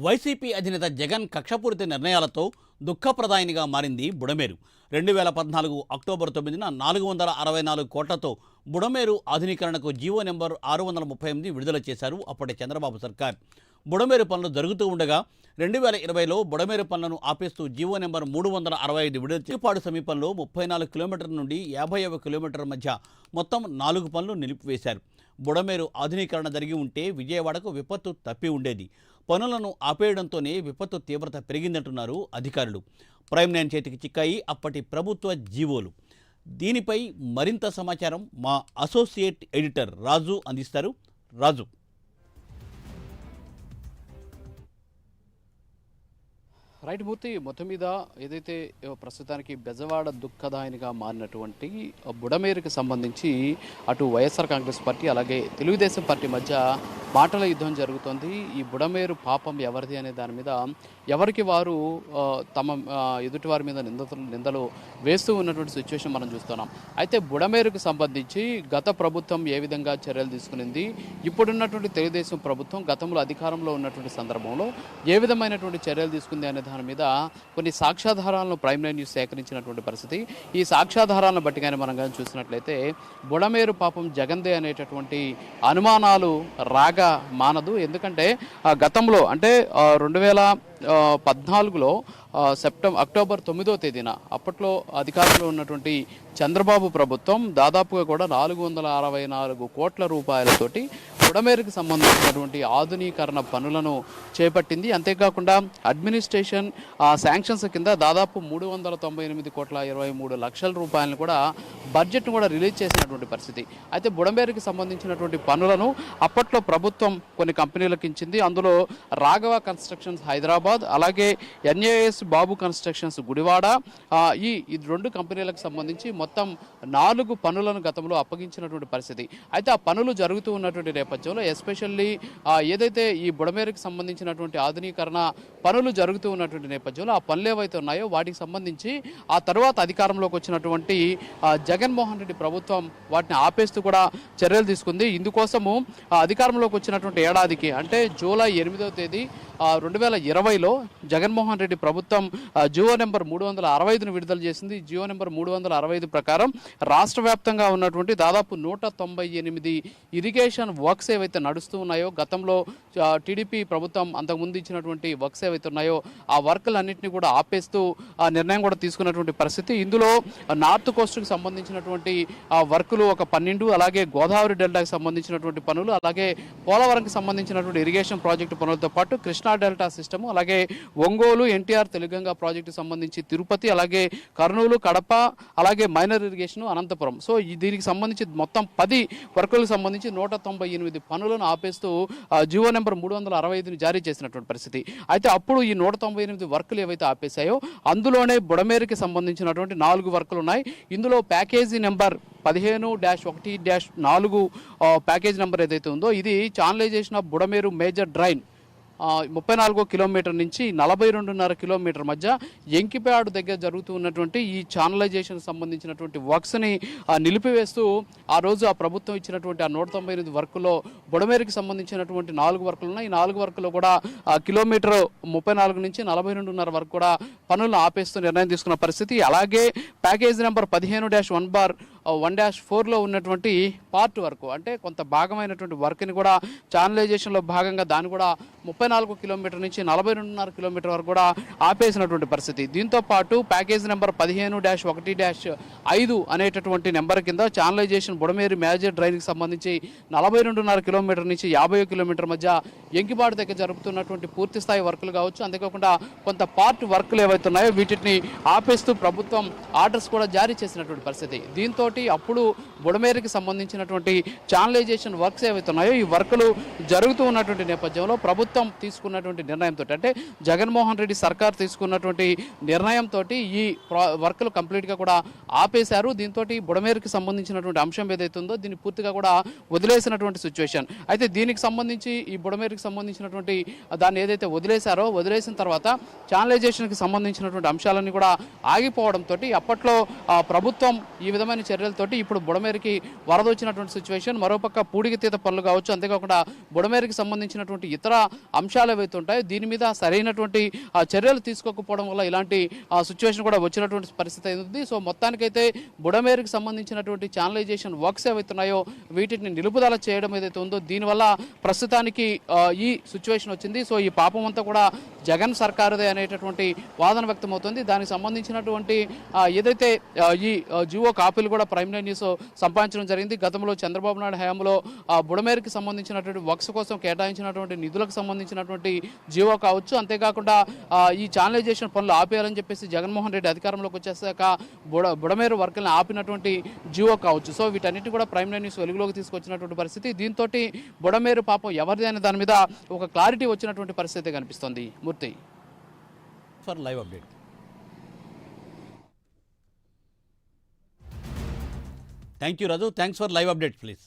YCP అధినేత జగన్ కక్షపూరిత నిర్ణయాలతో దుఃఖప్రదాయినిగా మారింది బుడమేరు. 2014 అక్టోబర్ 9న 464 కోట్లతో బుడమేరు ఆధునీకరణకు జీవో నెంబర్ 638 విడుదల చేశారు అప్పటి చంద్రబాబు సర్కార్. బుడమేరు పనులు జరుగుతూ ఉండగా 2020లో బుడమేరు పనులను ఆపేస్తూ జీవో నెంబర్ 365 విడుదల చేపాడు సమీపంలో 34 కిలోమీటర్ల నుండి 51 కిలోమీటర్ల మధ్య మొత్తం 4 పనులు నిలిపివేశారు. బుడమేరు ఆధునీకరణ జరిగి ఉంటే విజయవాడకు విపత్తు తప్పి ఉండేది. పనులను ఆపేయడంతోనే విపత్తు తీవ్రత పెరిగిందంటున్నారు అధికారులు. ప్రైమ్ 9 చేతికి చిక్కాయి అప్పటి ప్రభుత్వ జీవోలు. దీనిపై మరింత సమాచారం మా అసోసియేట్ ఎడిటర్ రాజు అందిస్తారు. రాజు, రైట్ మూర్తి, మొత్తం మీద ఏదైతే ప్రస్తుతానికి బెజవాడ దుఃఖదాయనిగా మారినటువంటి బుడమేరుకి సంబంధించి అటు వైఎస్ఆర్ కాంగ్రెస్ పార్టీ అలాగే తెలుగుదేశం పార్టీ మధ్య మాటల యుద్ధం జరుగుతోంది. ఈ బుడమేరు పాపం ఎవరిది అనే దాని మీద ఎవరికి వారు తమ ఎదుటి వారి మీద నిందలు వేస్తూ ఉన్నటువంటి సిచ్యువేషన్ మనం చూస్తున్నాం. అయితే బుడమేరుకు సంబంధించి గత ప్రభుత్వం ఏ విధంగా చర్యలు తీసుకునింది, ఇప్పుడున్నటువంటి తెలుగుదేశం ప్రభుత్వం గతంలో అధికారంలో ఉన్నటువంటి సందర్భంలో ఏ విధమైనటువంటి చర్యలు తీసుకుంది అనే దాని మీద కొన్ని సాక్ష్యాధారాలను ప్రైమ్ 9 న్యూస్ సేకరించినటువంటి పరిస్థితి. ఈ సాక్ష్యాధారాలను బట్టి కానీ మనం కానీ చూసినట్లయితే బుడమేరు పాపం జగన్దే అనేటటువంటి అనుమానాలు రాగా మానదు. ఎందుకంటే గతంలో అంటే 2014లో అక్టోబర్ 9వ తేదీన అప్పట్లో అధికారంలో ఉన్నటువంటి చంద్రబాబు ప్రభుత్వం దాదాపుగా కూడా 464 కోట్ల రూపాయలతోటి బుడమేరుకు సంబంధించినటువంటి ఆధునీకరణ పనులను చేపట్టింది. అంతేకాకుండా అడ్మినిస్ట్రేషన్ శాంక్షన్స్ కింద దాదాపు 398 కోట్ల 23 లక్షల రూపాయలను కూడా బడ్జెట్ను కూడా రిలీజ్ చేసినటువంటి పరిస్థితి. అయితే బుడమేరుకి సంబంధించినటువంటి పనులను అప్పట్లో ప్రభుత్వం కొన్ని కంపెనీలకు ఇచ్చింది. అందులో రాఘవ కన్స్ట్రక్షన్స్ హైదరాబాద్, అలాగే ఎన్ఏఎస్ బాబు కన్స్ట్రక్షన్స్ గుడివాడ, ఈ 2 కంపెనీలకు సంబంధించి మొత్తం 4 పనులను గతంలో అప్పగించినటువంటి పరిస్థితి. అయితే ఆ పనులు జరుగుతూ ఉన్నటువంటి నేపథ్యంలో ఎస్పెషల్లీ ఏదైతే ఈ బుడమేరుకి సంబంధించినటువంటి ఆధునీకరణ పనులు జరుగుతూ ఉన్నటువంటి నేపథ్యంలో ఆ పనులు ఏవైతే ఉన్నాయో వాటికి సంబంధించి ఆ తర్వాత అధికారంలోకి వచ్చినటువంటి జగన్మోహన్ రెడ్డి ప్రభుత్వం వాటిని ఆపేస్తూ కూడా చర్యలు తీసుకుంది. ఇందుకోసము అధికారంలోకి వచ్చినటువంటి ఏడాదికి అంటే జూలై 8వ తేదీ 2020లో జగన్మోహన్ రెడ్డి ప్రభుత్వం జియో నెంబర్ 365ను విడుదల చేసింది. జియో నెంబర్ 365 ప్రకారం రాష్ట్ర వ్యాప్తంగా ఉన్నటువంటి దాదాపు 198 ఇరిగేషన్ వర్క్స్ ఏవైతే నడుస్తూ ఉన్నాయో, గతంలో టీడీపీ ప్రభుత్వం అంతకుముందు ఇచ్చినటువంటి వర్క్స్ ఏవైతే ఉన్నాయో ఆ వర్కులన్నింటినీ కూడా ఆపేస్తూ నిర్ణయం కూడా తీసుకున్నటువంటి పరిస్థితి. ఇందులో నార్త్ కోస్ట్కి సంబంధించినటువంటి వర్కులు ఒక 12, అలాగే గోదావరి డెల్టాకి సంబంధించినటువంటి పనులు, అలాగే పోలవరంకి సంబంధించినటువంటి ఇరిగేషన్ ప్రాజెక్టు పనులతో పాటు కృష్ణా డెల్టా సిస్టము, అలాగే ఒంగోలు ఎన్టీఆర్ తెలుగంగా ప్రాజెక్టు సంబంధించి తిరుపతి, అలాగే కర్నూలు, కడప, అలాగే మైనర్ ఇరిగేషన్ అనంతపురం. సో దీనికి సంబంధించి మొత్తం 10 వర్కులకు సంబంధించి 198 పనులను ఆపేస్తూ జియో నెంబర్ 365ని జారీ చేసినటువంటి పరిస్థితి. అయితే అప్పుడు ఈ 198 వర్కులు ఏవైతే ఆపేశాయో అందులోనే బుడమేరుకి సంబంధించినటువంటి 4 వర్కులు ఉన్నాయి. ఇందులో ప్యాకేజీ నెంబర్ 15-1-4 ప్యాకేజ్ నెంబర్ ఏదైతే ఉందో ఇది channelization of Budameru major drain 34 kilometer నుంచి 42.5 కిలోమీటర్ మధ్య ఎంకిపాడు దగ్గర జరుగుతూ ఉన్నటువంటి ఈ ఛానలైజేషన్ సంబంధించినటువంటి వర్క్స్ని నిలిపివేస్తూ ఆ రోజు ఆ ప్రభుత్వం ఇచ్చినటువంటి ఆ 198 వర్కుల్లో బుడమేరుకి సంబంధించినటువంటి 4 వర్కులు ఉన్నాయి. ఈ 4 వర్కులు కూడా కిలోమీటర్ 34 నుంచి 42.5 వరకు కూడా పనులను ఆపేస్తూ నిర్ణయం తీసుకున్న పరిస్థితి. అలాగే ప్యాకేజ్ నెంబర్ 15-1-1-4లో ఉన్నటువంటి పార్ట్ వర్క్ అంటే కొంత భాగమైనటువంటి వర్క్ని కూడా ఛానలైజేషన్లో భాగంగా దాన్ని కూడా 34 కిలోమీటర్ నుంచి 42.5 కిలోమీటర్ వరకు కూడా ఆపేసినటువంటి పరిస్థితి. దీంతో పాటు ప్యాకేజ్ నెంబర్ 15-1-5 అనేటటువంటి నెంబర్ కింద ఛానలైజేషన్ బుడమేరు మేజర్ డ్రైన్కి సంబంధించి 42.5 కిలోమీటర్ నుంచి 50 కిలోమీటర్ మధ్య ఎంకిపాడు దగ్గర జరుపుతున్నటువంటి పూర్తి స్థాయి వర్కులు కావచ్చు, అంతేకాకుండా కొంత పార్ట్ వర్కులు ఏవైతే ఉన్నాయో వీటిని ఆపేస్తూ ప్రభుత్వం ఆర్డర్స్ కూడా జారీ చేసినటువంటి పరిస్థితి. దీంతో అప్పుడు బుడమేరుకి సంబంధించినటువంటి ఛానలైజేషన్ వర్క్స్ ఏవైతే ఉన్నాయో ఈ వర్కులు జరుగుతూ ఉన్నటువంటి నేపథ్యంలో ప్రభుత్వం తీసుకున్నటువంటి నిర్ణయంతో అంటే జగన్మోహన్ రెడ్డి సర్కార్ తీసుకున్నటువంటి నిర్ణయంతో ఈ వర్కులు కంప్లీట్గా కూడా ఆపేశారు. దీంతో బుడమేరుకి సంబంధించినటువంటి అంశం ఏదైతే ఉందో దీన్ని పూర్తిగా కూడా వదిలేసినటువంటి సిచ్యువేషన్. అయితే దీనికి సంబంధించి ఈ బుడమేరుకి సంబంధించినటువంటి దాన్ని ఏదైతే వదిలేశారో వదిలేసిన తర్వాత ఛానలైజేషన్కి సంబంధించి సంబంధించినటువంటి అంశాలన్నీ కూడా ఆగిపోవడంతో అప్పట్లో ప్రభుత్వం ఈ విధమైన చర్యలతోటి ఇప్పుడు బుడమేరుకి వరద వచ్చినటువంటి సిచ్యువేషన్, మరోపక్క పూడికతీత పనులు కావచ్చు, అంతేకాకుండా బుడమేరుకి సంబంధించినటువంటి ఇతర అంశాలు ఏవైతే ఉంటాయో దీని మీద సరైనటువంటి చర్యలు తీసుకోకపోవడం వల్ల ఇలాంటి సిచ్యువేషన్ కూడా వచ్చినటువంటి పరిస్థితి ఉంది. సో మొత్తానికైతే బుడమేరుకి సంబంధించినటువంటి ఛానలైజేషన్ వర్క్స్ ఏవైతే ఉన్నాయో వీటిని నిలుపుదల చేయడం ఏదైతే ఉందో దీనివల్ల ప్రస్తుతానికి ఈ సిచ్యువేషన్ వచ్చింది. సో ఈ పాపం అంతా కూడా జగన్ సర్కారుదే అనేటటువంటి వాదన వ్యక్తమవుతుంది. దానికి సంబంధించినటువంటి ఏదైతే ఈ జియో కాపీలు కూడా ప్రైమ్ లైన్ న్యూస్ సంపాదించడం జరిగింది. గతంలో చంద్రబాబు నాయుడు హయాంలో బుడమేరుకి సంబంధించినటువంటి వర్క్స్ కోసం కేటాయించినటువంటి నిధులకు సంబంధించినటువంటి జియో కావచ్చు, అంతేకాకుండా ఈ ఛానలైజేషన్ పనులు ఆపేయాలని చెప్పేసి జగన్మోహన్ రెడ్డి అధికారంలోకి వచ్చేసాక బుడమేరు వర్కులను ఆపినటువంటి జియో కావచ్చు. సో వీటన్నిటి కూడా ప్రైమ్ లైన్ న్యూస్ వెలుగులోకి తీసుకొచ్చినటువంటి పరిస్థితి. దీంతో బుడమేరు పాపం ఎవరిది అనే దాని మీద ఒక క్లారిటీ వచ్చినటువంటి పరిస్థితి కనిపిస్తుంది. Murthy for live update. Thank you Raju. Thanks for live update please.